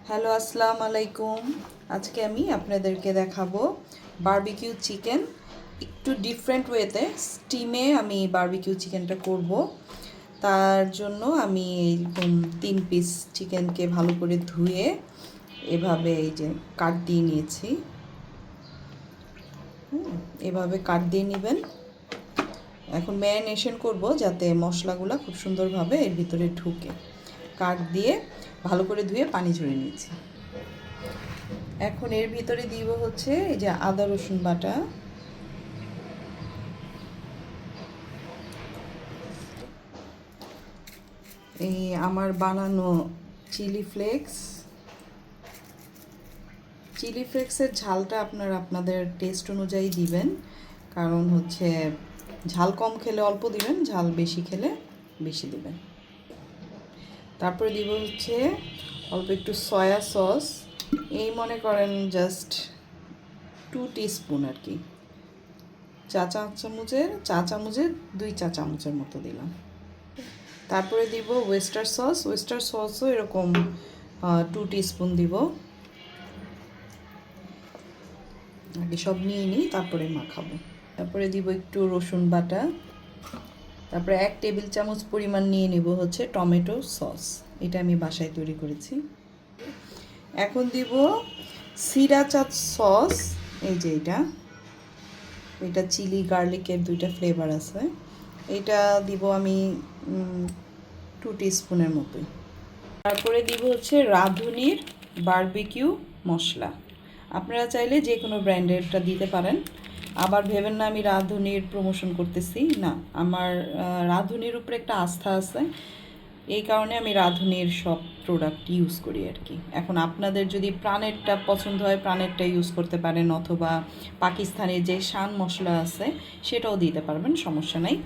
Hello, আসসালামু আলাইকুম। আজকে আমি আপনাদেরকে দেখাবো বারবিকিউ চিকেন। একটু ডিফারেন্ট ওয়েতে স্টিমে আমি বারবিকিউ চিকেনটা করব। তার জন্য আমি এরকম 3 পিস চিকেনকে ভালো করে ধুয়ে এভাবে এই যে কাট দিয়ে নিয়েছি। এভাবে কাট দিয়ে নেবেন। এখন ম্যারিনেশন করব যাতে মশলাগুলো খুব সুন্দরভাবে এর ভিতরে ঢুকে। কাট দিয়ে ভালো করে ধুয়ে পানি ঝরিয়ে নিয়েছি। এখন এর ভিতরে দিব হচ্ছে এই যে আদা রসুন বাটা, এই আমার বানানো চিলি ফ্লেক্স। চিলি ফ্লেক্সের ঝালটা আপনাদের টেস্ট অনুযায়ী দিবেন, কারণ হচ্ছে ঝাল কম খেলে অল্প দিবেন, ঝাল বেশি খেলে বেশি দিবেন। তারপরে দিব হচ্ছে অল্প একটু সয়া সস, এই মনে করেন জাস্ট 2 টিস্পুন আর কি, চা চামচের 2 চা চামচের মতো দিলাম। তারপরে দিব ওয়েস্টার সসও এরকম 2 টিস্পুন দিব। আগে সব নিয়ে নিই, তারপরে মাখাবো। তারপরে দিব একটু রসুন বাটা। তারপরে 1 টেবিল চামচ পরিমাণ নিয়ে নিব হচ্ছে টমেটো সস, এটা আমি বাসায় তৈরি করেছি। এখন দিব সিরাচা সস, এই যে এটা চিলি গার্লিকের 2টা ফ্লেভার আছে। এটা দিব আমি 2 টিস্পুনের মতোই। তারপরে দিব হচ্ছে রাঁধুনির বারবিকিউ মশলা। আপনারা চাইলে যে কোনো ব্র্যান্ডেরটা দিতে পারেন। আবার ভেবেন না আমি রাঁধুনির প্রমোশন করতেছি, না, আমার রাঁধুনির উপরে একটা আস্থা আছে, এই কারণে আমি রাঁধুনির সব প্রোডাক্ট ইউজ করি আর কি। এখন আপনাদের যদি প্রাণেরটা পছন্দ হয় প্রাণেরটা ইউজ করতে পারেন, অথবা পাকিস্তানের যে শান মশলা আছে সেটাও দিতে পারবেন, সমস্যা নাই।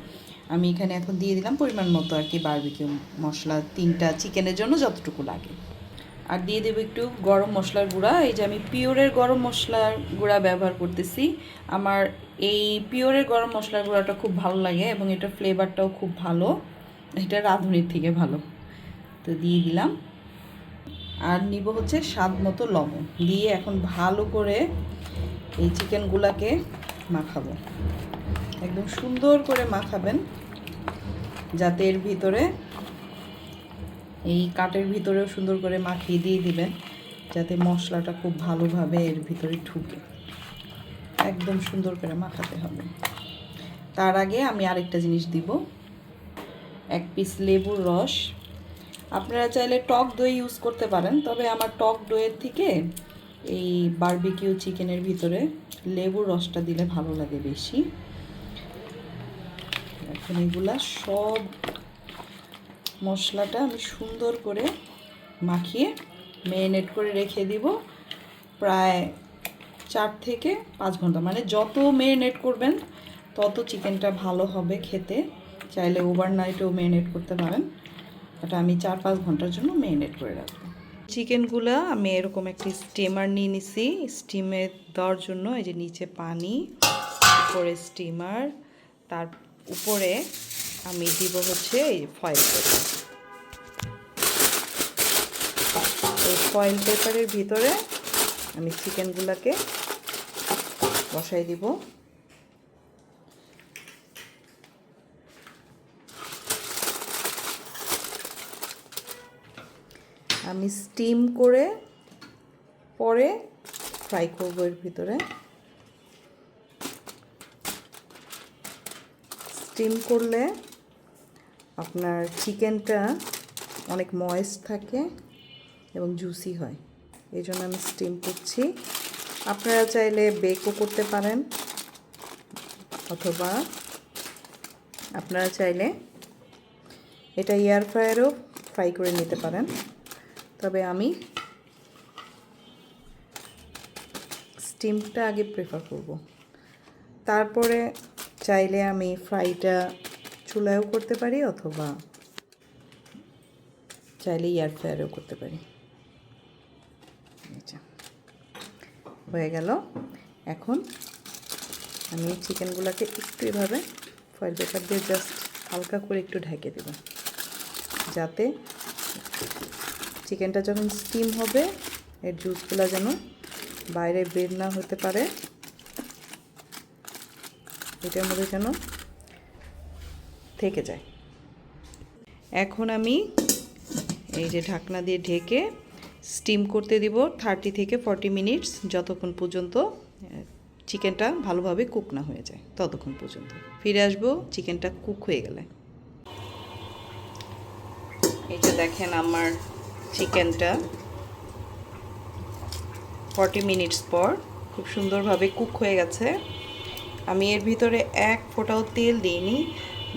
আমি এখানে এখন দিয়ে দিলাম পরিমাণ মতো আর কি বারবিকিউ মশলা, 3টা চিকেনের জন্য যতটুকু লাগে। আর দিয়ে দেবো একটু গরম মশলার গুঁড়া। এই যে আমি পিওরের গরম মশলার গুঁড়া ব্যবহার করতেছি। আমার এই পিওরের গরম মশলার গুঁড়াটা খুব ভালো লাগে এবং এটা ফ্লেভারটাও খুব ভালো, এটা রাঁধুনির থেকে ভালো। তো দিয়ে দিলাম। আর নিব হচ্ছে স্বাদ মতো লবণ দিয়ে এখন ভালো করে এই চিকেনগুলোকে মাখাবো। একদম সুন্দর করে মাখাবেন, যাতে এর ভিতরে এই কাটের ভিতরেও সুন্দর করে মাখিয়ে দিয়ে দিবেন, যাতে মশলাটা খুব ভালোভাবে এর ভিতরে ঢুকে। একদম সুন্দর করে মাখাতে হবে। তার আগে আমি আরেকটা জিনিস দিব, 1 পিস লেবুর রস। আপনারা চাইলে টক দই ইউজ করতে পারেন, তবে আমার টক দইয়ের থেকে এই বারবিকিউ চিকেনের ভিতরে লেবুর রসটা দিলে ভালো লাগে বেশি। এখন এগুলা সব মশলাটা আমি সুন্দর করে মাখিয়ে ম্যারিনেট করে রেখে দিব প্রায় 4 থেকে 5 ঘন্টা। মানে যত ম্যারিনেট করবেন তত চিকেনটা ভালো হবে খেতে। চাইলে ওভারনাইটেও ম্যারিনেট করতে পারেন, এটা আমি 4-5 ঘন্টার জন্য ম্যারিনেট করে রাখবো। চিকেনগুলো আমি এরকম একটি স্টিমার নিয়ে নিছি স্টিমে দেওয়ার জন্য। এই যে নিচে পানি, উপরে স্টিমার, তার উপরে আমি দিব হচ্ছে এই ফয়েল পেপার। এই ফয়েল পেপারের ভিতরে আমি চিকেনগুলোকে বসাই দিব। আমি স্টিম করে পরে ফ্রাই করবো এর ভিতরে। স্টিম করলে আপনার চিকেনটা অনেক ময়েস্ট থাকে এবং জুসি হয়, এই জন্য আমি স্টিম করছি। আপনারা চাইলে বেকও করতে পারেন, অথবা আপনারা চাইলে এটা এয়ার ফ্রায়ারেও ফ্রাই করে নিতে পারেন, তবে আমি স্টিমটা আগে প্রেফার করব। তারপরে চাইলে আমি ফ্রাইটা চুলায়ও করতে পারি, অথবা চাইলে এয়ার ফ্রায়ারেও করতে পারি। হয়ে গেল। এখন আমি চিকেনগুলোকে একটু এভাবে ফয়েল পেপার দিয়ে জাস্ট হালকা করে একটু ঢেকে দেব, যাতে চিকেনটা যখন স্টিম হবে এর জুসগুলো যেন বাইরে বের না হতে পারে, এটার মধ্যে যেন থেকে যায়। এখন আমি এই যে ঢাকনা দিয়ে ঢেকে স্টিম করতে দিব 30 থেকে 40 মিনিটস, যতক্ষণ পর্যন্ত চিকেনটা ভালোভাবে কুক না হয়ে যায় ততক্ষণ পর্যন্ত। ফিরে আসবো চিকেনটা কুক হয়ে গেলে। এই যে দেখেন আমার চিকেনটা 40 মিনিটস পর খুব সুন্দরভাবে কুক হয়ে গেছে। আমি এর ভিতরে এক ফোঁটাও তেল দিইনি।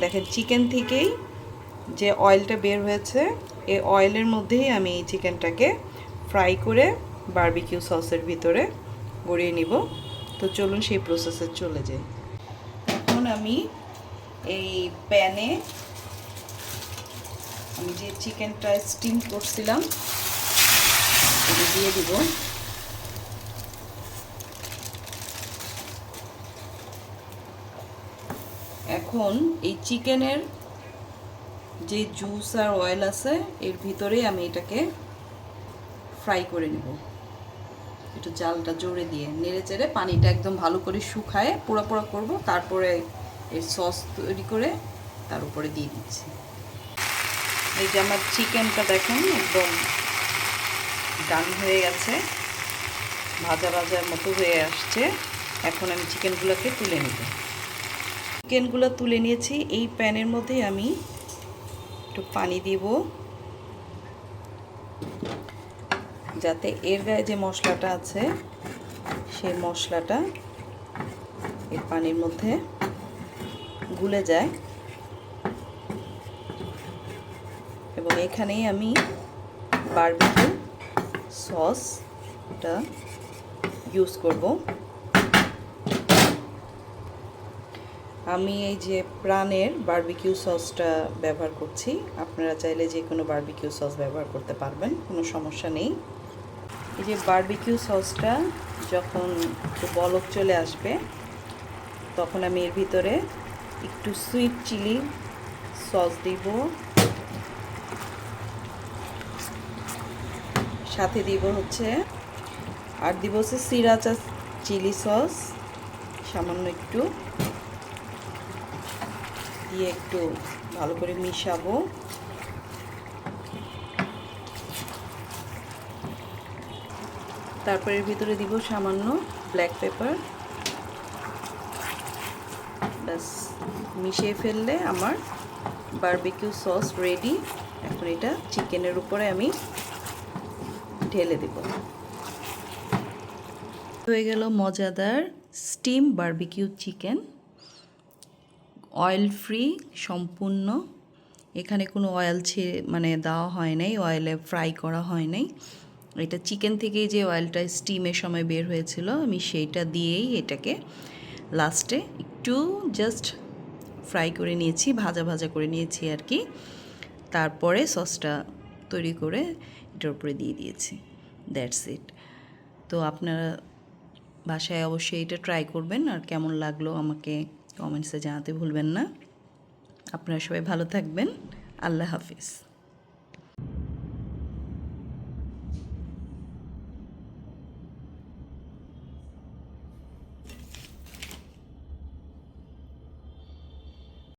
দেখেন চিকেন থেকেই যে অয়েলটা বের হয়েছে, এই অয়েলের মধ্যেই আমি এই চিকেনটাকে ফ্রাই করে বারবিকিউ সসের ভিতরে গড়িয়ে নিব। তো চলুন সেই প্রসেসে চলে যাই। এখন আমি এই প্যানে আমি যে চিকেনটা স্টিম করছিলাম এটা দিয়ে দিব। এখন এই চিকেনের যে জুস আর অয়েল আছে এর ভিতরেই আমি এটাকে ফ্রাই করে নেব। একটু জালটা জোরে দিয়ে নেড়ে চেড়ে পানিটা একদম ভালো করে শুকায় পোড়া পোড়া করবো, তারপরে এর সস তৈরি করে তার উপরে দিয়ে দিচ্ছি। এই যে আমার চিকেনটা দেখেন একদম ডান হয়ে গেছে, ভাজা ভাজার মতো হয়ে আসছে। এখন আমি চিকেনগুলোকে তুলে নেব। চিকেনগুলো তুলে নিয়েছি। এই প্যানের মধ্যে আমি একটু পানি দিব যাতে এর গায়ে যে মশলাটা আছে সেই মশলাটা এর পানির মধ্যে গুলে যায়। এবং এখানেই আমি বারবিকিউ সসটা ইউজ করব। আমি এই যে প্রাণের বারবিকিউ সসটা ব্যবহার করছি। আপনারা চাইলে যে কোনো বারবিকিউ সস ব্যবহার করতে পারবেন, কোনো সমস্যা নেই। এই যে বারবিকিউ সসটা যখন একটু বলক চলে আসবে তখন আমি এর ভিতরে একটু সুইট চিলি সস দিব, সাথে দিব হচ্ছে সিরাচা চিলি সস সামান্য একটু দিয়ে একটু ভালো করে মিশাবো। তারপর এর ভিতরে দিব সামান্য ব্ল্যাক পেপার। ব্যাস মিশিয়ে ফেললে আমার বারবিকিউ সস রেডি। এখন এটা চিকেনের উপরে আমি ঢেলে দেব। হয়ে গেল মজাদার steam barbecue chicken, oil free সম্পূর্ণ। এখানে কোনো অয়েল দেওয়া হয় নাই, অয়েলে ফ্রাই করা হয় নাই। এটা চিকেন থেকেই যে অয়েলটা স্টিমের সময় বের হয়েছিল আমি সেইটা দিয়েই এটাকে লাস্টে একটু জাস্ট ফ্রাই করে নিয়েছি, ভাজা ভাজা করে নিয়েছি আর কি। তারপরে সসটা তৈরি করে এটার উপরে দিয়ে দিয়েছি। That's it. তো আপনারা বাসায় অবশ্যই এটা ট্রাই করবেন, আর কেমন লাগলো আমাকে কমেন্টসে জানাতে ভুলবেন না। আপনারা সবাই ভালো থাকবেন। আল্লাহ হাফিজ।